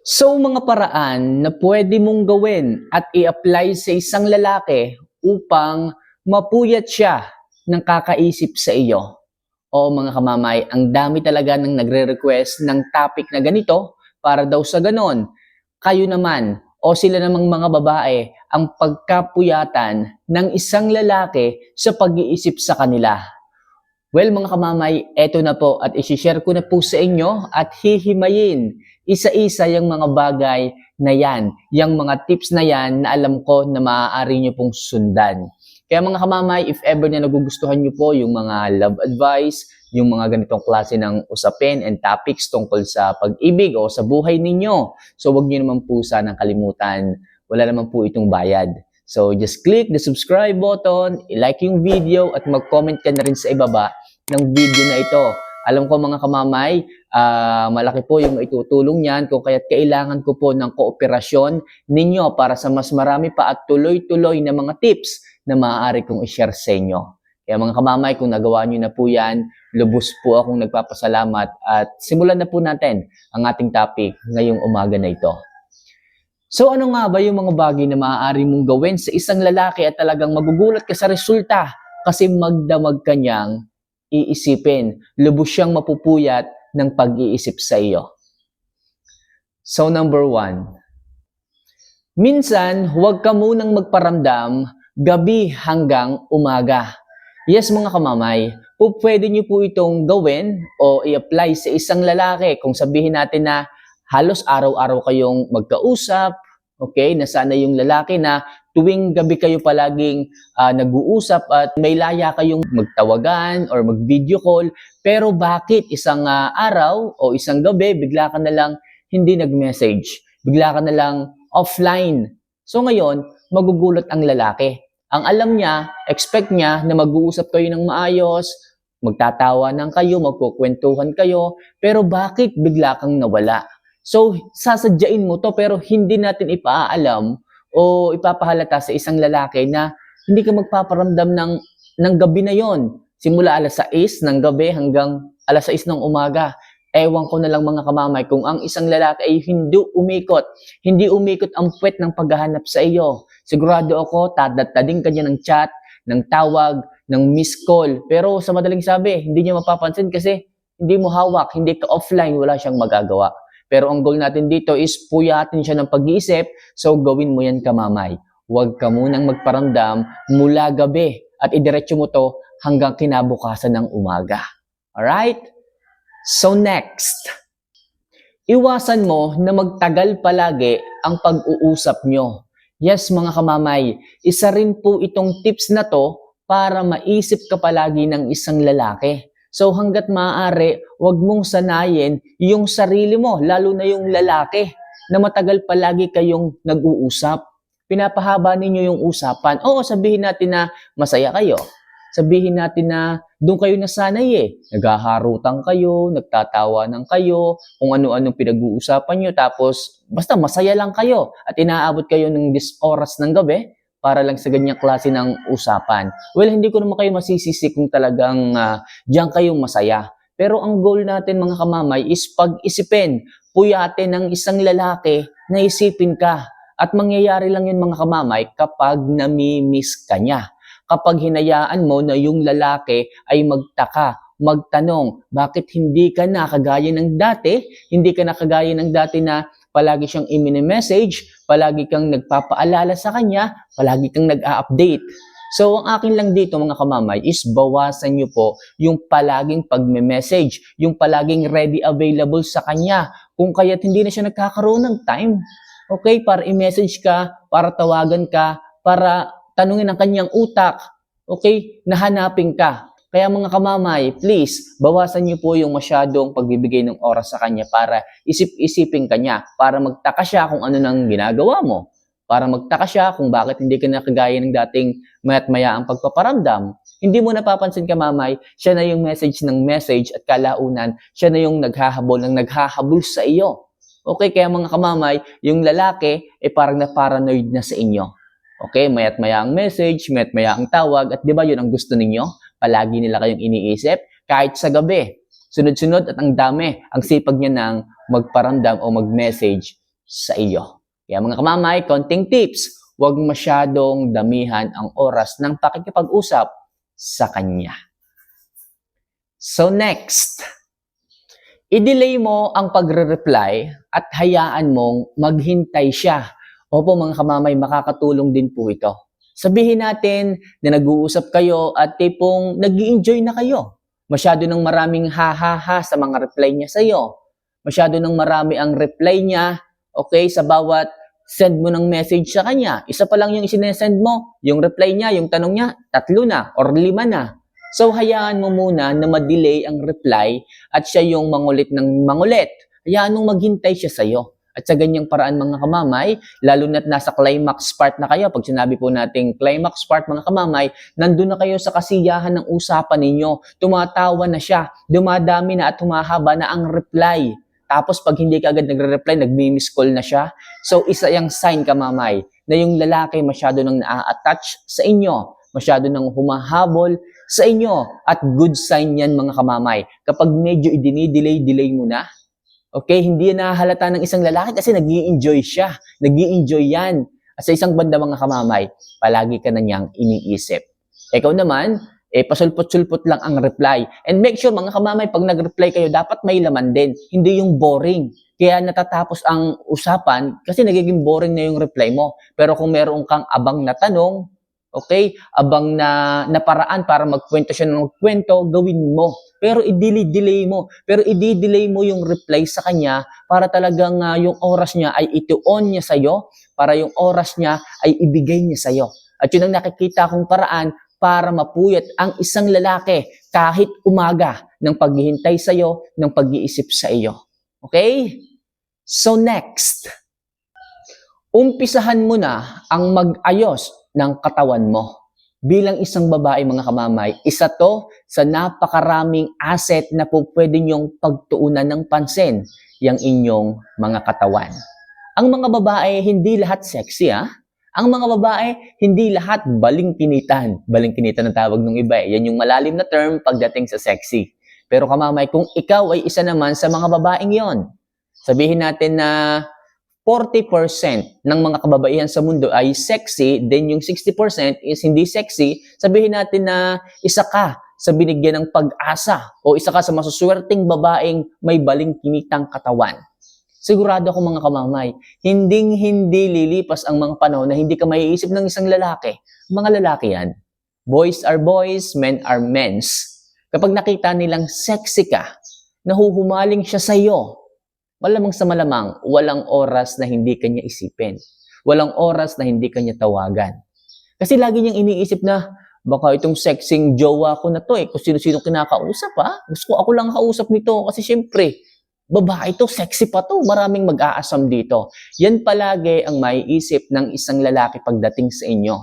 So mga paraan na pwede mong gawin at i-apply sa isang lalaki upang mapuyat siya ng kakaisip sa iyo. O mga kamamay, ang dami talaga ng nagre-request ng topic na ganito para daw sa ganon. Kayo naman o sila namang mga babae ang pagkapuyatan ng isang lalaki sa pag-iisip sa kanila. Well mga kamamay, eto na po at isishare ko na po sa inyo at hihimayin isa-isa yung mga bagay na yan, yung mga tips na yan na alam ko na maaari nyo pong sundan. Kaya mga kamamay, if ever na nagugustuhan nyo po yung mga love advice, yung mga ganitong klase ng usapin and topics tungkol sa pag-ibig o sa buhay ninyo, so wag nyo naman po sanang kalimutan, wala naman po itong bayad. So just click the subscribe button, i-like yung video at mag-comment ka na rin sa ibaba ng video na ito. Alam ko mga kamamay, malaki po yung maitutulong niyan kung kaya't kailangan ko po ng kooperasyon ninyo para sa mas marami pa at tuloy-tuloy na mga tips na maaari kong i-share sa inyo. Kaya mga kamamay, kung nagawa nyo na po yan, lubos po akong nagpapasalamat at simulan na po natin ang ating topic ngayong umaga na ito. So ano nga ba yung mga bagay na maaari mong gawin sa isang lalaki at talagang magugulat ka sa resulta kasi magdamag ka niyang iisipin, lubos siyang mapupuyat ng pag-iisip sa iyo. So number 1, minsan huwag ka munang magparamdam gabi hanggang umaga. Yes mga kamamay, pwede niyo po itong gawin o i-apply sa isang lalaki kung sabihin natin na halos araw-araw kayong magkausap, okay, nasana yung lalaki na tuwing gabi kayo palaging nag-uusap at may laya kayong magtawagan or mag-video call, pero bakit isang araw o isang gabi bigla ka na lang hindi nag-message, bigla ka na lang offline. So ngayon, magugulat ang lalaki. Ang alam niya, expect niya na mag-uusap kayo ng maayos, magtatawanan kayo, magkukwentuhan kayo, pero bakit bigla kang nawala? So, sasadyain mo to pero hindi natin ipaalam o ipapahalata sa isang lalaki na hindi ka magpaparamdam ng gabi na yon. Simula alas 6 ng gabi hanggang alas 6 ng umaga. Ewan ko na lang mga kamamay kung ang isang lalaki ay hindi umikot ang puwet ng paghahanap sa iyo. Sigurado ako, tadatading ka niya ng chat, ng tawag, ng missed call. Pero sa madaling sabi, hindi niya mapapansin kasi hindi mo hawak, hindi ka offline, wala siyang magagawa. Pero ang goal natin dito is puyatin siya ng pag-iisip, so gawin mo yan kamamay. Huwag ka munang magparamdam mula gabi at idiretso mo to hanggang kinabukasan ng umaga. Alright? So next, iwasan mo na magtagal palagi ang pag-uusap nyo. Yes mga kamamay, isa rin po itong tips na to para maisip ka palagi ng isang lalaki. So hanggat maaari, wag mong sanayin yung sarili mo, lalo na yung lalaki, na matagal palagi kayong nag-uusap. Pinapahaba ninyo yung usapan. Oo, sabihin natin na masaya kayo. Sabihin natin na doon kayo nasanay Naghaharutan kayo, nagtatawanan kayo, kung ano-anong pinag-uusapan nyo, tapos basta masaya lang kayo at inaabot kayo ng oras ng gabi para lang sa ganyang klase ng usapan. Well, hindi ko naman kayo masisisi kung talagang diyan kayong masaya. Pero ang goal natin mga kamamay is pag-isipin, puyatin ng isang lalaki na isipin ka. At mangyayari lang yun mga kamamay kapag nami-miss ka niya. Kapag hinayaan mo na yung lalaki ay magtaka, magtanong, bakit hindi ka na kagaya ng dati? Hindi ka na kagaya ng dati na palagi siyang i-message, palagi kang nagpapaalala sa kanya, palagi kang nag-a-update. So, ang akin lang dito mga kamamay is bawasan nyo po yung palaging pagme-message, yung palaging ready available sa kanya, kung kaya't hindi na siya nagkakaroon ng time. Okay, para i-message ka, para tawagan ka, para tanungin ang kanyang utak, okay, nahanapin ka. Kaya mga kamamay, please, bawasan niyo po yung masyadong pagbibigay ng oras sa kanya para isip-isipin kanya, para magtaka siya kung ano nang ginagawa mo, para magtaka siya kung bakit hindi ka nakagaya ng dating mayat-maya ang pagpaparamdam. Hindi mo napapansin kamamay, siya na yung message ng message at kalaunan, siya na yung naghahabol sa iyo. Okay, kaya mga kamamay, yung lalaki parang na-paranoid na sa inyo. Okay, mayat-maya ang message, mayat-maya ang tawag, at di ba yun ang gusto ninyo? Palagi nila kayong iniisip, kahit sa gabi. Sunod-sunod at ang dami, ang sipag niya ng magparamdam o mag-message. sa iyo. Kaya mga kamamay, konting tips, huwag masyadong damihan ang oras ng pakikipag-usap sa kanya. So next, i-delay mo ang pagre-reply at hayaan mong maghintay siya. Opo mga kamamay, makakatulong din po ito. Sabihin natin na nag-uusap kayo at tipong nag-i-enjoy na kayo. Masyado nang maraming ha-ha-ha sa mga reply niya sa iyo. Masyado nang marami ang reply niya, okay, sa bawat send mo ng message sa kanya. Isa pa lang yung isinesend mo, yung reply niya, yung tanong niya, 3 na or 5 na. So hayaan mo muna na ma-delay ang reply at siya yung mangulit ng mangulit. Hayaan mong maghintay siya sa iyo. At sa ganyang paraan mga kamamay, lalo na't nasa climax part na kayo, pag sinabi po nating climax part mga kamamay, nandun na kayo sa kasiyahan ng usapan ninyo, tumatawa na siya, dumadami na at humahaba na ang reply. Tapos pag hindi ka agad nagre-reply, nagmi-miss call na siya. So isa yung sign kamamay na yung lalaki masyado nang na-attach sa inyo, masyado nang humahabol sa inyo. At good sign yan mga kamamay. Kapag medyo i-delay mo na, okay, hindi yan nahahalata ng isang lalaki kasi nag-i-enjoy siya. Nag-i-enjoy yan. At sa isang banda mga kamamay, palagi ka na niyang iniisip. Ikaw naman, pasulpot-sulpot lang ang reply. And make sure mga kamamay, pag nag-reply kayo, dapat may laman din. Hindi yung boring. Kaya natatapos ang usapan kasi nagiging boring na yung reply mo. Pero kung meron kang abang na tanong, okay, abang na paraan para magkwento siya ng kwento, gawin mo. Pero i-delay mo. Pero i-delay mo yung reply sa kanya para talagang yung oras niya ay ituon niya sa'yo, para yung oras niya ay ibigay niya sa'yo. At yun ang nakikita kong paraan para mapuyat ang isang lalaki kahit umaga ng paghihintay sa'yo, ng pag-iisip sa iyo. Okay? So next, umpisahan mo na ang mag-ayos ng katawan mo. Bilang isang babae mga kamamay, isa to sa napakaraming asset na po pwede niyong pagtuunan ng pansin, yung inyong mga katawan. Ang mga babae, hindi lahat sexy Ang mga babae, hindi lahat baling-kinitan. Baling-kinitan ang tawag ng iba Yan yung malalim na term pagdating sa sexy. Pero kamamay, kung ikaw ay isa naman sa mga babaeng yon, sabihin natin na 40% ng mga kababaihan sa mundo ay sexy, then yung 60% is hindi sexy, sabihin natin na isa ka sa binigyan ng pag-asa o isa ka sa masuswerteng babaeng may baling-kinitang katawan. Sigurado ako mga kamamay, hindi lilipas ang mga panahon na hindi ka maiisip ng isang lalaki. Mga lalaki yan. Boys are boys, men are men's. Kapag nakita nilang sexy ka, nahuhumaling siya sa iyo, malamang sa malamang, walang oras na hindi kanya isipin. Walang oras na hindi kanya tawagan. Kasi lagi niyang iniisip na, baka itong sexing jowa ko na to kung sino-sino kinakausap Gusto ko ako lang kausap nito kasi syempre, babae to, sexy pa to, maraming mag-aasam dito. Yan palagi ang maiisip ng isang lalaki pagdating sa inyo.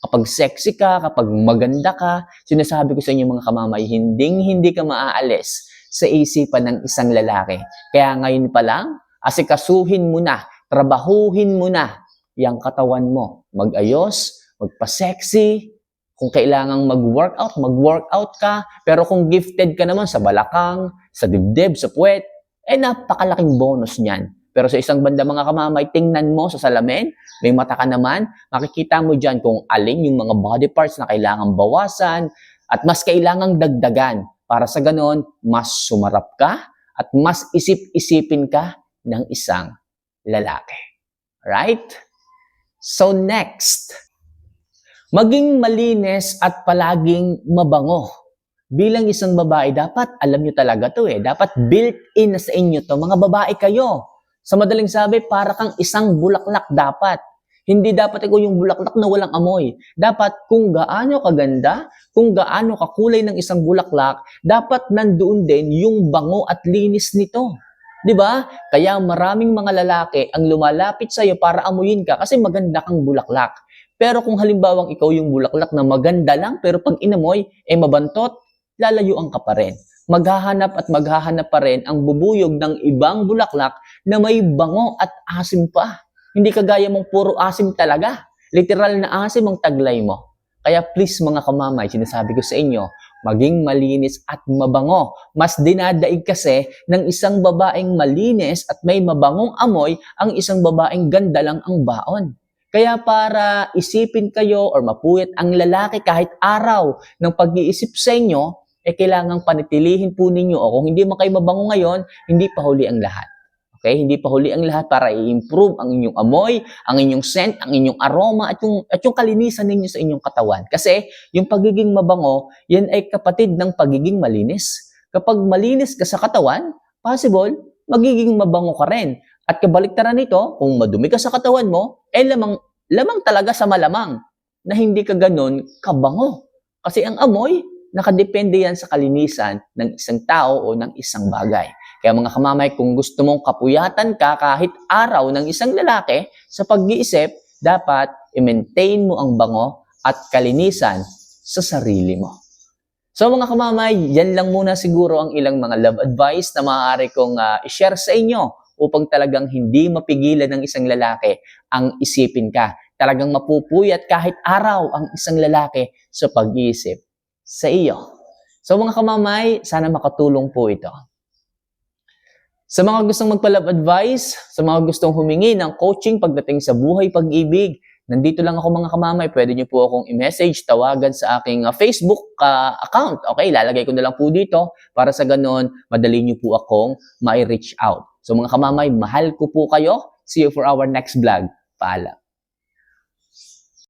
Kapag sexy ka, kapag maganda ka, sinasabi ko sa inyo mga kamamay, hindi ka maaalis sa isipan ng isang lalaki. Kaya ngayon pa lang, asikasuhin mo na, trabahuhin mo na yung katawan mo. Mag-ayos, magpa-sexy. Kung kailangang mag-workout ka. Pero kung gifted ka naman sa balakang, sa dibdib, sa puwet, napakalaking bonus niyan. Pero sa isang banda mga kamamay, tingnan mo sa salamin, may mata ka naman, makikita mo dyan kung alin yung mga body parts na kailangang bawasan at mas kailangang dagdagan. Para sa ganon, mas sumarap ka at mas isip-isipin ka ng isang lalaki. Right? So next, maging malinis at palaging mabango. Bilang isang babae, dapat alam nyo talaga to Dapat built-in na sa inyo to. Mga babae kayo. Sa madaling sabi, para kang isang bulaklak dapat. Hindi dapat ikaw yung bulaklak na walang amoy. Dapat kung gaano kaganda, kung gaano kakulay ng isang bulaklak, dapat nandoon din yung bango at linis nito. 'Di ba? Kaya maraming mga lalaki ang lumalapit sa iyo para amuyin ka kasi maganda kang bulaklak. Pero kung halimbawang ikaw yung bulaklak na maganda lang pero pag inamoy, mabantot, lalayuan ka pa rin. Maghahanap pa rin ang bubuyog ng ibang bulaklak na may bango at asim pa. Hindi kagaya mong puro asim talaga. Literal na asim ang taglay mo. Kaya please mga kamamay, sinasabi ko sa inyo, maging malinis at mabango. Mas dinadaig kasi ng isang babaeng malinis at may mabangong amoy ang isang babaeng ganda lang ang baon. Kaya para isipin kayo or mapuyat ang lalaki kahit araw ng pag-iisip sa inyo, kailangang panatilihin po ninyo o kung hindi man kayo mabango ngayon, hindi pa huli ang lahat. Okay? Hindi pa huli ang lahat para i-improve ang inyong amoy, ang inyong scent, ang inyong aroma at yung kalinisan ninyo sa inyong katawan. Kasi yung pagiging mabango, yan ay kapatid ng pagiging malinis. Kapag malinis ka sa katawan, possible, magiging mabango ka rin. At kabaliktaran nito, kung madumi ka sa katawan mo, lamang talaga sa malamang na hindi ka ganun kabango. Kasi ang amoy, nakadepende yan sa kalinisan ng isang tao o ng isang bagay. Kaya mga kamamay, kung gusto mong kapuyatan ka kahit araw ng isang lalaki sa pag-iisip, dapat i-maintain mo ang bango at kalinisan sa sarili mo. So mga kamamay, yan lang muna siguro ang ilang mga love advice na maaari kong i-share sa inyo upang talagang hindi mapigilan ng isang lalaki ang isipin ka. Talagang mapupuyat kahit araw ang isang lalaki sa pag-iisip sa iyo. So mga kamamay, sana makatulong po ito. Sa mga gustong magpa-love advice, sa mga gustong humingi ng coaching pagdating sa buhay pag-ibig, nandito lang ako mga kamamay. Pwede niyo po akong i-message, tawagan sa aking Facebook account. Okay, lalagay ko na lang po dito para sa ganon, madali niyo po akong ma-reach out. So mga kamamay, mahal ko po kayo. See you for our next vlog. Paalam.